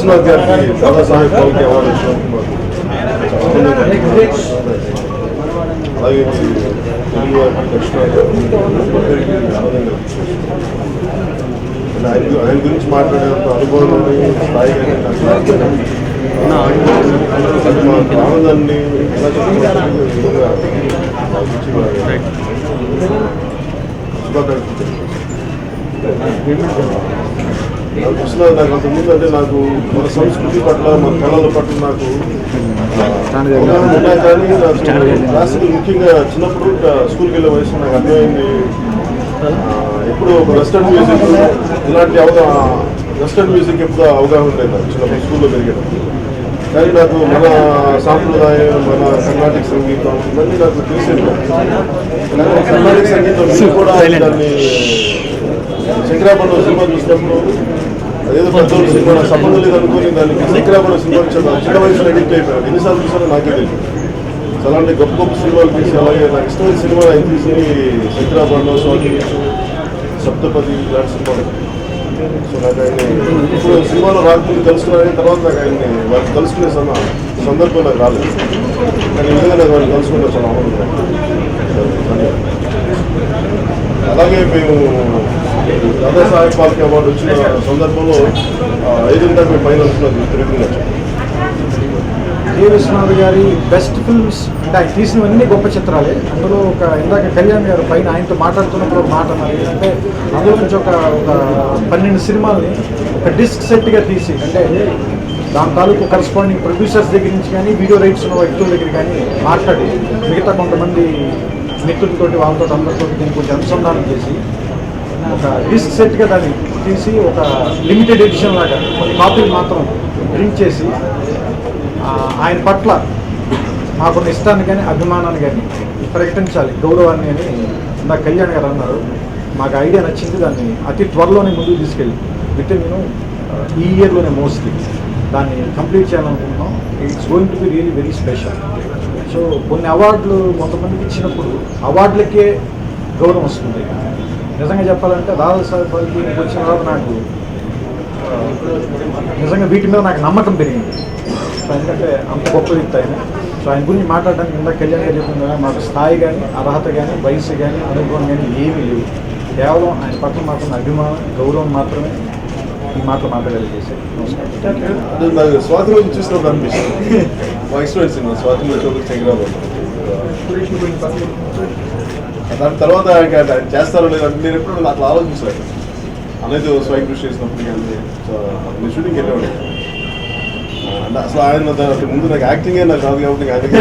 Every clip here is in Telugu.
విశ్వనాథ్ గారికి దాదాసాహెబ్ ఫాల్కే అవార్డు వచ్చినందుకు అలాగే తెలుగు వారికి దక్షిణాది ఆయన గురించి మాట్లాడేంత అనుభవం స్థాయి ఆనందాన్ని కృష్ణ నాకు అంతకుముందు అంటే నాకు మన సంస్కృతి పట్ల మన కళల పట్ల నాకు ఉన్నాయి, కానీ నాకు క్లాసులు ముఖ్యంగా చిన్నప్పుడు స్కూల్కి వెళ్ళే వయసు నాకు అర్థమైంది. ఎప్పుడు ఒక వెస్టర్న్ మ్యూజిక్ ఇలాంటి వెస్టర్న్ మ్యూజిక్ ఎప్పుడు అవగాహన లేదు నాకు చిన్నప్పుడు స్కూల్లో పెరిగేటప్పుడు. కానీ నాకు మన సాంప్రదాయం, మన కర్ణాటక సంగీతం ఇవన్నీ నాకు తెలిసేది. కానీ కర్ణాటక సంగీతం కూడా దాన్ని శంకరాభరణం సినిమా చూసినప్పుడు అదేదో పెద్దోళ్ళు సినిమా నాకు సంబంధం లేదు అనుకుని దానికి శంకరాభరణం సినిమా చిన్న వయసులో ఎడిక్ట్ అయిపోయాను. ఎన్నిసార్లు చూసానో నాకే తెలియదు. అలాంటి గొప్ప గొప్ప సినిమాలు తీసి అలాగే నాకు ఇష్టమైన సినిమా ఆయన తీసి శంకరాభరణం, స్వాతి, సప్తపది ఇలాంటి సినిమాలు. సో నాకు ఆయన ఇప్పుడు సినిమాలో రాకుండా తెలుసుకున్నాను. తర్వాత నాకు ఆయన్ని వాళ్ళు తెలుసుకునే సందర్భం నాకు రాలేదు. కానీ నిజంగా నాకు వాళ్ళు తెలుసుకుంటే చాలా ఆనందం. అలాగే మేము దాదాసాహెబ్ ఫాల్కే అవార్డు వచ్చిన సందర్భంలో 5 మేము పైన అనుకున్నది తిరుగుతున్నా. కె. విశ్వనాథ్ గారి బెస్ట్ ఫిల్మ్స్ అంటే ఆయన తీసినవన్నీ గొప్ప చిత్రాలే. అందులో ఒక ఇందాక కళ్యాణ్ గారు పైన ఆయనతో మాట్లాడుతున్నప్పుడు ఒక మాట అన్నారు, అంటే అందులో నుంచి ఒక 12 సినిమాల్ని ఒక డిస్క్ సెట్గా తీసి, అంటే దాని తాలూకు కరస్పాండింగ్ ప్రొడ్యూసర్స్ దగ్గర నుంచి కానీ వీడియో రైట్స్ ఉన్న వ్యక్తుల దగ్గర కానీ మాట్లాడి మిగతా కొంతమంది మిత్రులతోటి వాళ్ళతో అందరితో దీన్ని కొంచెం అనుసంధానం చేసి ఒక డిస్క్ సెట్గా దాన్ని తీసి ఒక లిమిటెడ్ ఎడిషన్ లాగా కొన్ని కాపీలు మాత్రం ప్రింట్ చేసి ఆయన పట్ల మాకున్న ఇష్టాన్ని కానీ అభిమానాన్ని కానీ ప్రకటించాలి, గౌరవాన్ని అని నా కళ్యాణ్ గారు అన్నారు. మాకు ఐడియా నచ్చింది. దాన్ని అతి త్వరలోనే ముందుకు తీసుకెళ్ళి నేను ఈ ఇయర్లోనే మోస్ట్లీ దాన్ని కంప్లీట్ చేయాలనుకుంటున్నాం. It's going to be really very special. So కొన్ని అవార్డులు కొంతమందికి ఇచ్చినప్పుడు అవార్డులకే గౌరవం వస్తుంది. నిజంగా చెప్పాలంటే దాదాసాహెబ్ ఫాల్కే వచ్చిన తర్వాత నాకు నిజంగా వీటి మీద నాకు నమ్మకం పెరిగింది. సో ఎందుకంటే అంత గొప్ప వ్యక్తి ఆయన. సో ఆయన గురించి మాట్లాడడానికి ఇందాక కళ్యాణ్ గారు చెప్పింది కదా, మాకు స్థాయి కానీ అర్హత కానీ వయసు కానీ అనుభవం కానీ ఏమీ లేవు. కేవలం ఆయన పట్ల మాత్రం అభిమానం, గౌరవం మాత్రమే ఈ మాటలు మాట్లాడగలిగేసారు. నమస్కారం. నాకు స్వాతంత్రం గురించి చూసినప్పుడు అనిపిస్తుంది మా ఇష్టమైన సినిమా స్వాతంత్రం శంకరాభరణం. దాని తర్వాత ఆయన చేస్తారో లేదు అంటే నేను ఎప్పుడు అట్లా ఆలోచించాను. అనేది స్వయం కృషి చేసినప్పుడు కానీ నేను షూటింగ్కి వెళ్ళేవాడు. అంటే అసలు ఆయన దాని ముందు నాకు యాక్టింగే నాకు రాదు కాబట్టి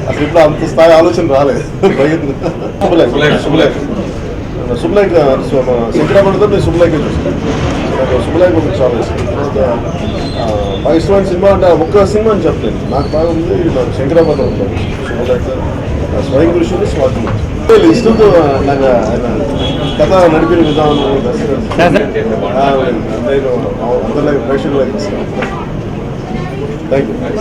అసలు ఇప్పుడు అంత స్థాయి ఆలోచన రాలేదు. శుభలేఖ శంకరాభరణంతో నేను శుభలేఖ చూసాను. నాకు శుభలేఖ ఒకటి చాలా ఇష్టం. బాగా ఇష్టమైన సినిమా అంటే ఒక్క సినిమా అని చెప్పలేదు. నాకు బాగా ఉంది నాకు శంకరాభరణం ఉంటాను, శుభలేఖ, స్వయం కృషి, స్వాతంత్రం. ఇష్టంతో నాకు ఆయన కథ నడిపిన విధానం నేను అందరిలో ప్రేక్షకులకు ఇస్తాను. Thank you.